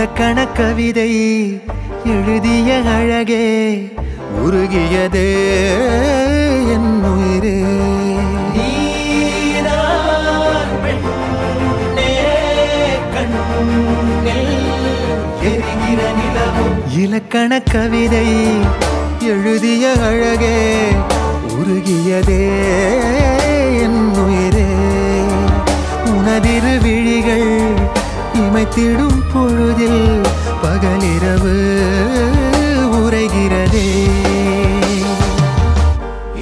இலக்கண கவிதை எழுதிய அழகே உருகியதே என் உயிரே. இலக்கண கவிதை எழுதிய அழகே உருகியதே என் உயிரே. உனதிரு விழிகள் இமைத்திடும் பொழுதில் பகலிரவு உரைகிறதே.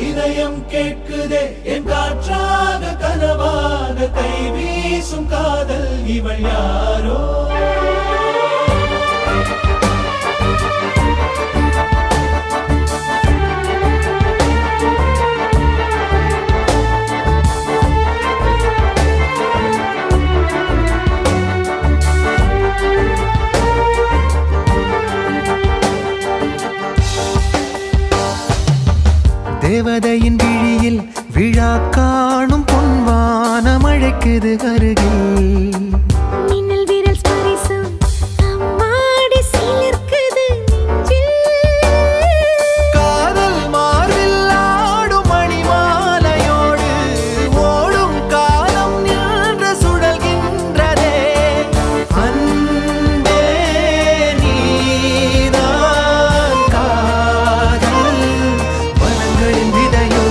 இதயம் கேட்குதே என் காற்றாக கனவாக கை வீசும் காதல் இவள் யாரோ. தேவதையின் விழியில் விழா காணும் பொன்வானம் அழைக்குது அருகில். மின்னல் விரல் ஸ்பரிசம் அம்மாடி சிலிர்க்குது நெஞ்சில். காதல் மார்பில் ஆடும் மணிமாலையோடு ஓடும் காலம் நின்று சுழல்கின்றதே. அன்பே நீதான் காதல் வனங்களின் விதையோ.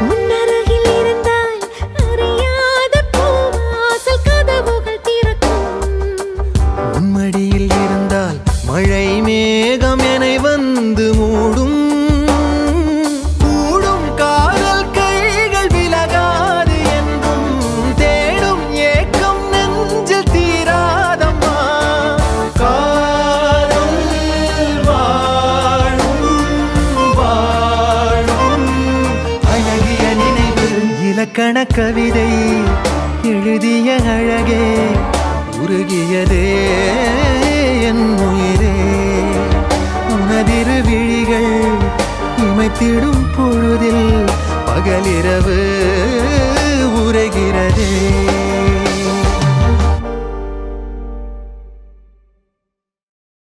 உன்னருகில் இருந்தால் அறியாத பூவாசல் கதவுகள் திறக்கும். உன்மடியில் இருந்தால் மழை மேகம் என்னை வந்து மூடும். கூடும் காதல் கைகள் விலகாது என்றும் தேடும் ஏக்கம் நெஞ்சில் தீராதம்மா. காதல் வாழும் வாழும் அழகிய நினைவு. இலக்கண கவிதை எழுதிய அழகே உருகியதே என் உயிரே. உனதிரு விழிகள் இமைத்திடும் பொழுதில் பகலிரவு உரைகிறதே.